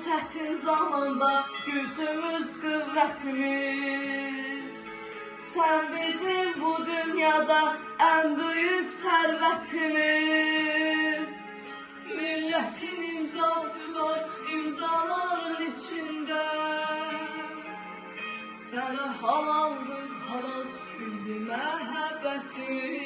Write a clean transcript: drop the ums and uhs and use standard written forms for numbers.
çətin zamanda gücümüz, qüvvətimiz. Sən bizim bu dünyada ən böyük sərvətimiz. Millətin imzası var imzaların içində. Sənə halaldır halal bizim məhəbbətin.